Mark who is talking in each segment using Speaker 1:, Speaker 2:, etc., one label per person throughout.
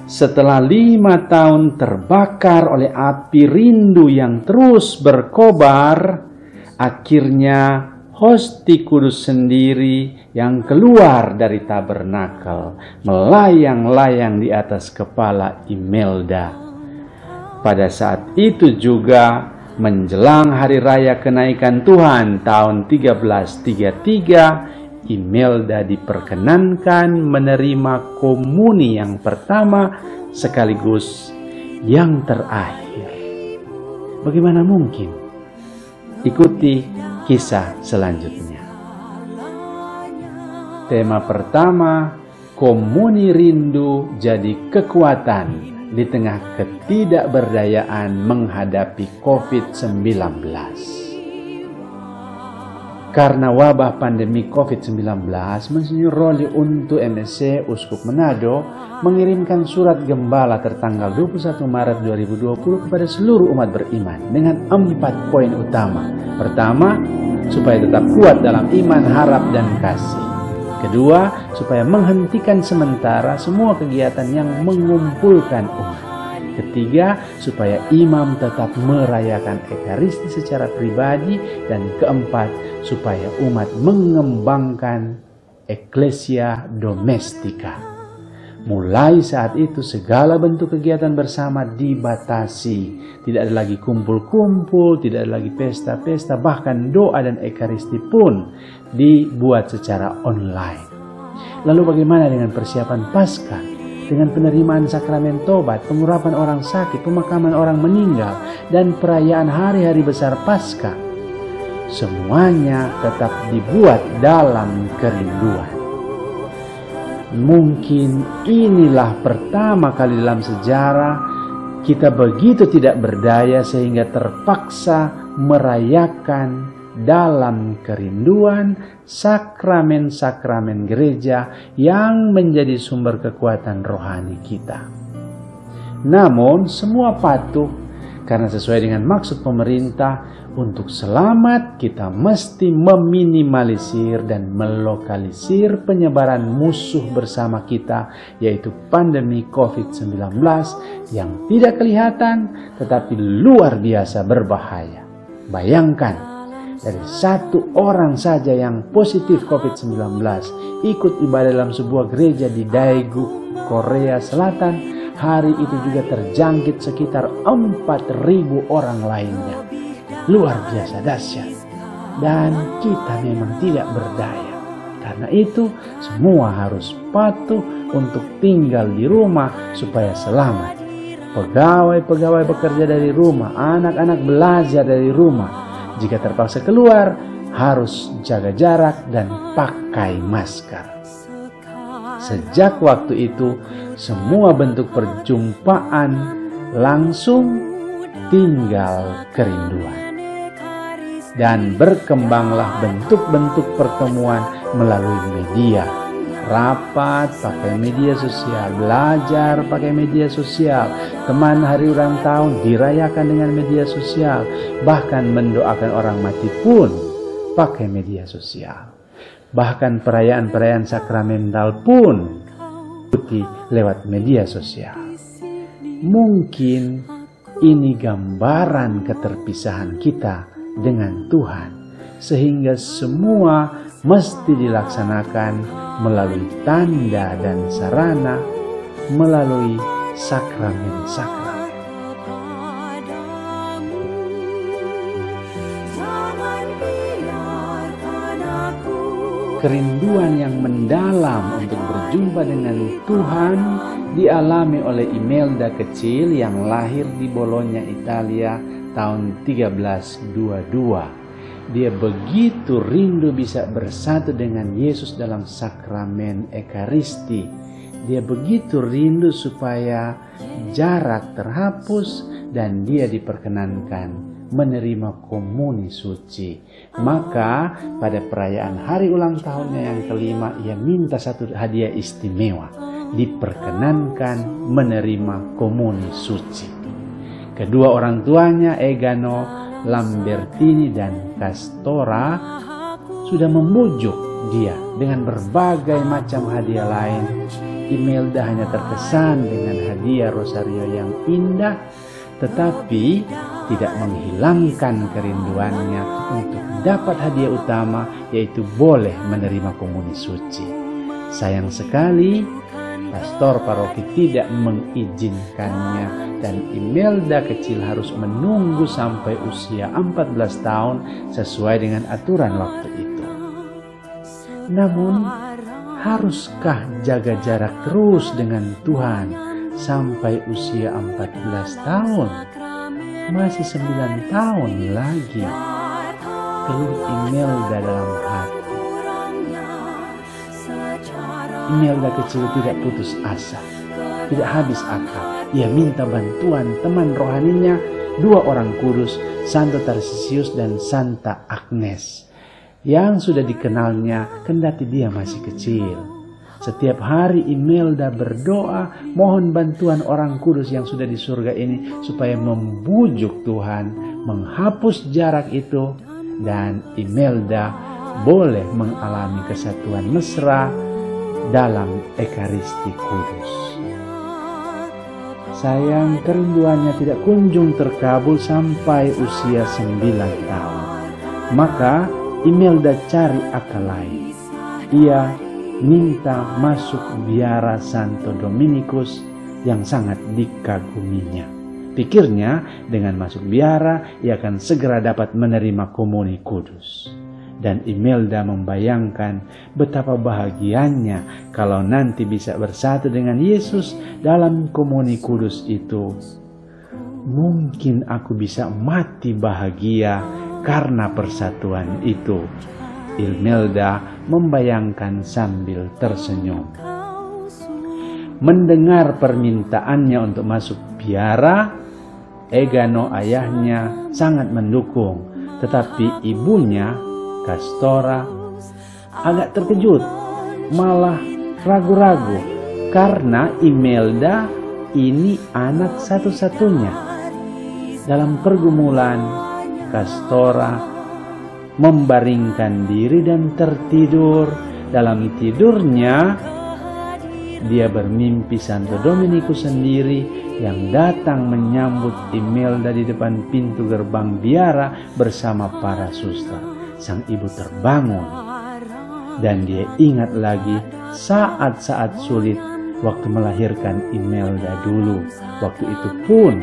Speaker 1: Setelah 5 tahun terbakar oleh api rindu yang terus berkobar, akhirnya Hosti Kudus sendiri yang keluar dari tabernakel, melayang-layang di atas kepala Imelda. Pada saat itu juga, menjelang hari raya kenaikan Tuhan tahun 1333, Imelda diperkenankan menerima komuni yang pertama sekaligus yang terakhir. Bagaimana mungkin? Ikuti kisah selanjutnya. Tema pertama, komuni rindu jadi kekuatan di tengah ketidakberdayaan menghadapi COVID-19. Karena wabah pandemi COVID-19, Monsinyur Roli untuk MSC Uskup Manado mengirimkan surat gembala tertanggal 21 Maret 2020 kepada seluruh umat beriman dengan 4 poin utama. Pertama, supaya tetap kuat dalam iman, harap, dan kasih. Kedua, supaya menghentikan sementara semua kegiatan yang mengumpulkan umat. Ketiga, supaya imam tetap merayakan Ekaristi secara pribadi. Dan keempat, supaya umat mengembangkan Ecclesia Domestica. Mulai saat itu segala bentuk kegiatan bersama dibatasi. Tidak ada lagi kumpul-kumpul, tidak ada lagi pesta-pesta, bahkan doa dan Ekaristi pun dibuat secara online. Lalu bagaimana dengan persiapan Paskah? Dengan penerimaan sakramen tobat, pengurapan orang sakit, pemakaman orang meninggal, dan perayaan hari-hari besar Paskah. Semuanya tetap dibuat dalam kerinduan. Mungkin inilah pertama kali dalam sejarah kita begitu tidak berdaya sehingga terpaksa merayakan dalam kerinduan sakramen-sakramen gereja yang menjadi sumber kekuatan rohani kita. Namun semua patuh karena sesuai dengan maksud pemerintah, untuk selamat kita mesti meminimalisir dan melokalisir penyebaran musuh bersama kita, yaitu pandemi COVID-19 yang tidak kelihatan tetapi luar biasa berbahaya. Bayangkan, dari 1 orang saja yang positif COVID-19 ikut ibadah dalam sebuah gereja di Daegu, Korea Selatan, hari itu juga terjangkit sekitar 4.000 orang lainnya. Luar biasa dahsyat. Dan kita memang tidak berdaya. Karena itu semua harus patuh untuk tinggal di rumah supaya selamat. Pegawai-pegawai bekerja dari rumah, anak-anak belajar dari rumah. Jika terpaksa keluar, harus jaga jarak dan pakai masker. Sejak waktu itu, semua bentuk perjumpaan langsung tinggal kerinduan. Dan berkembanglah bentuk-bentuk pertemuan melalui media. Rapat pakai media sosial, belajar pakai media sosial, teman hari ulang tahun dirayakan dengan media sosial, bahkan mendoakan orang mati pun pakai media sosial. Bahkan perayaan-perayaan sakramental pun ikuti lewat media sosial. Mungkin ini gambaran keterpisahan kita dengan Tuhan, sehingga semua mesti dilaksanakan melalui tanda dan sarana, melalui sakramen-sakramen. Kerinduan yang mendalam untuk berjumpa dengan Tuhan dialami oleh Imelda kecil yang lahir di Bologna, Italia tahun 1322. Dia begitu rindu bisa bersatu dengan Yesus dalam sakramen Ekaristi. Dia begitu rindu supaya jarak terhapus dan dia diperkenankan menerima komuni suci. Maka pada perayaan hari ulang tahunnya yang kelima, ia minta satu hadiah istimewa, diperkenankan menerima komuni suci. Kedua orang tuanya, Egano Lambertini dan Castora, sudah membujuk dia dengan berbagai macam hadiah lain, Imelda hanya terkesan dengan hadiah rosario yang indah, tetapi tidak menghilangkan kerinduannya untuk dapat hadiah utama, yaitu boleh menerima komuni suci. Sayang sekali, pastor paroki tidak mengizinkannya dan Imelda kecil harus menunggu sampai usia 14 tahun sesuai dengan aturan waktu itu. Namun, haruskah jaga jarak terus dengan Tuhan sampai usia 14 tahun? Masih 9 tahun lagi. Keluh Imelda dalam hati. Imelda kecil tidak putus asa, tidak habis akal. Ia minta bantuan teman rohaninya, 2 orang kudus, Santo Tarsisius dan Santa Agnes, yang sudah dikenalnya kendati dia masih kecil. Setiap hari Imelda berdoa mohon bantuan orang kudus yang sudah di surga ini supaya membujuk Tuhan menghapus jarak itu dan Imelda boleh mengalami kesatuan mesra dalam Ekaristi Kudus. Sayang, kerinduannya tidak kunjung terkabul sampai usia 9 tahun. Maka Imelda cari akal lain. Ia minta masuk biara Santo Dominikus yang sangat dikaguminya. Pikirnya dengan masuk biara ia akan segera dapat menerima komuni kudus. Dan Imelda membayangkan betapa bahagianya kalau nanti bisa bersatu dengan Yesus dalam komuni kudus itu. Mungkin aku bisa mati bahagia karena persatuan itu. Imelda membayangkan sambil tersenyum. Mendengar permintaannya untuk masuk biara, Egano ayahnya sangat mendukung, tetapi ibunya Castora agak terkejut, malah ragu-ragu karena Imelda ini anak satu-satunya. Dalam pergumulan, Castora membaringkan diri dan tertidur. Dalam tidurnya, dia bermimpi Santo Dominikus sendiri yang datang menyambut Imelda di depan pintu gerbang biara bersama para suster. Sang ibu terbangun dan dia ingat lagi saat-saat sulit waktu melahirkan Imelda dulu. Waktu itu pun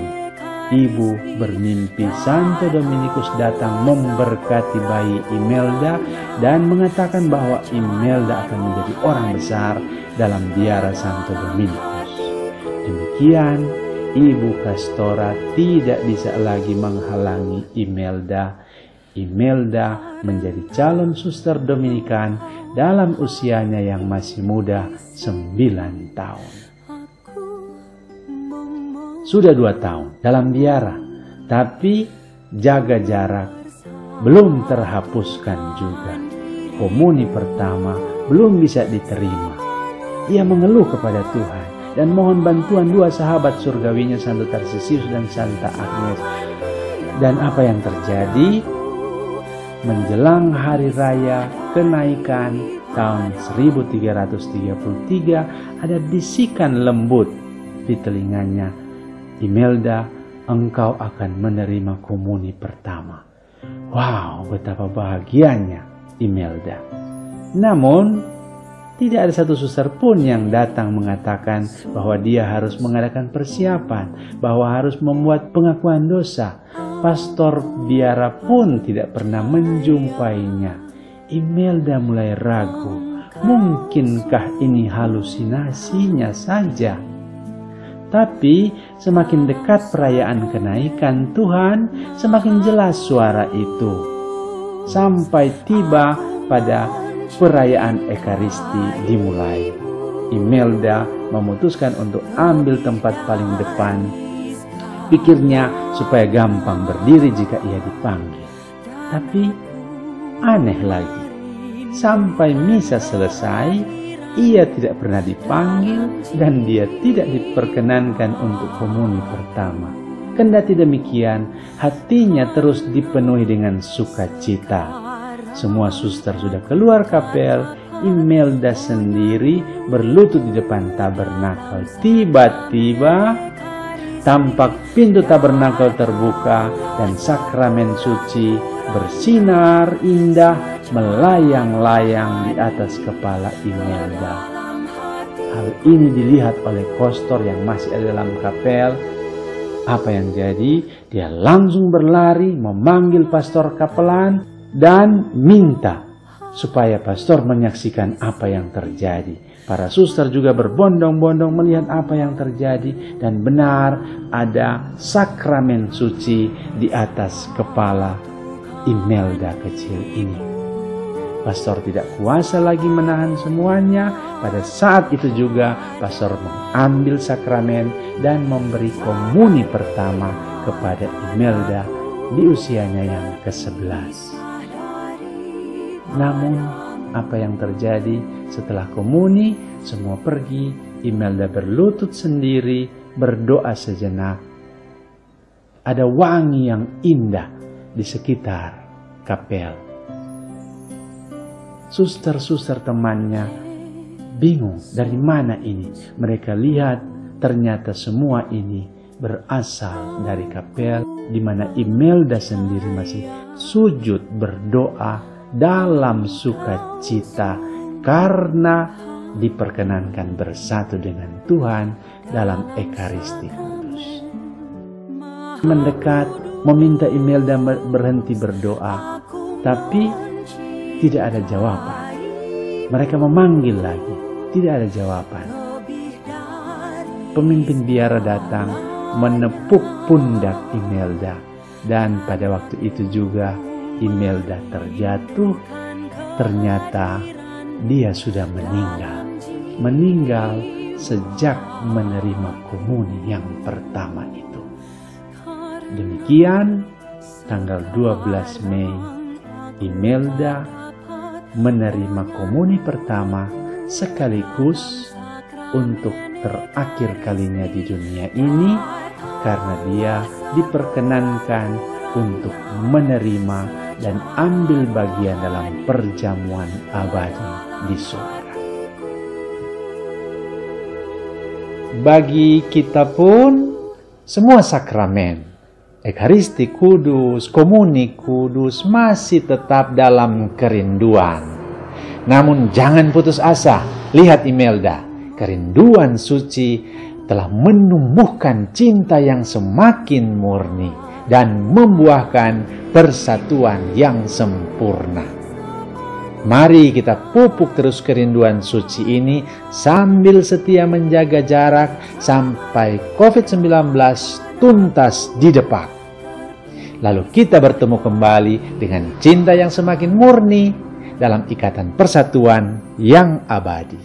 Speaker 1: ibu bermimpi Santo Dominikus datang memberkati bayi Imelda dan mengatakan bahwa Imelda akan menjadi orang besar dalam biara Santo Dominikus. Demikian, Ibu Castora tidak bisa lagi menghalangi Imelda. Imelda menjadi calon suster Dominikan dalam usianya yang masih muda, 9 tahun. Sudah 2 tahun dalam biara, tapi jaga jarak belum terhapuskan juga. Komuni pertama belum bisa diterima. Ia mengeluh kepada Tuhan dan mohon bantuan 2 sahabat surgawinya, Santo Tarsisius dan Santa Agnes. Dan apa yang terjadi? Menjelang hari raya kenaikan tahun 1333, ada bisikan lembut di telinganya, Imelda, engkau akan menerima komuni pertama. Wow, betapa bahagianya Imelda. Namun, tidak ada satu suster pun yang datang mengatakan bahwa dia harus mengadakan persiapan, bahwa harus membuat pengakuan dosa. Pastor biara pun tidak pernah menjumpainya. Imelda mulai ragu, mungkinkah ini halusinasinya saja? Tapi semakin dekat perayaan kenaikan Tuhan, semakin jelas suara itu. Sampai tiba pada perayaan Ekaristi dimulai. Imelda memutuskan untuk ambil tempat paling depan. Pikirnya supaya gampang berdiri jika ia dipanggil. Tapi aneh lagi, sampai misa selesai, ia tidak pernah dipanggil dan dia tidak diperkenankan untuk komuni pertama. Kendati demikian, hatinya terus dipenuhi dengan sukacita. Semua suster sudah keluar kapel, Imelda sendiri berlutut di depan tabernakel. Tiba-tiba tampak pintu tabernakel terbuka dan sakramen suci bersinar indah melayang-layang di atas kepala Imelda. Hal ini dilihat oleh kostor yang masih ada dalam kapel. Apa yang jadi? Dia langsung berlari memanggil pastor kapelan dan minta supaya pastor menyaksikan apa yang terjadi. Para suster juga berbondong-bondong melihat apa yang terjadi, dan benar ada sakramen suci di atas kepala Imelda kecil ini. Pastor tidak kuasa lagi menahan semuanya. Pada saat itu juga pastor mengambil sakramen dan memberi komuni pertama kepada Imelda di usianya yang ke-11. Namun apa yang terjadi setelah komuni? Semua pergi. Imelda berlutut sendiri, berdoa sejenak. Ada wangi yang indah di sekitar kapel. Suster-suster temannya bingung dari mana ini. Mereka lihat ternyata semua ini berasal dari kapel di mana Imelda sendiri masih sujud berdoa dalam sukacita karena diperkenankan bersatu dengan Tuhan dalam Ekaristi Kudus. Mendekat meminta Imelda berhenti berdoa, tapi tidak ada jawaban. Mereka memanggil lagi, tidak ada jawaban. Pemimpin biara datang menepuk pundak Imelda, dan pada waktu itu juga Imelda terjatuh. Ternyata dia sudah meninggal. Meninggal sejak menerima komuni yang pertama itu. Demikian tanggal 12 Mei Imelda menerima komuni pertama sekaligus untuk terakhir kalinya di dunia ini, karena dia diperkenankan untuk menerima dan ambil bagian dalam perjamuan abadi di surga. Bagi kita pun semua sakramen, Ekaristi Kudus, Komuni Kudus masih tetap dalam kerinduan. Namun jangan putus asa. Lihat Imelda, kerinduan suci telah menumbuhkan cinta yang semakin murni dan membuahkan persatuan yang sempurna. Mari kita pupuk terus kerinduan suci ini sambil setia menjaga jarak sampai COVID-19 tuntas didepak. Lalu kita bertemu kembali dengan cinta yang semakin murni dalam ikatan persatuan yang abadi.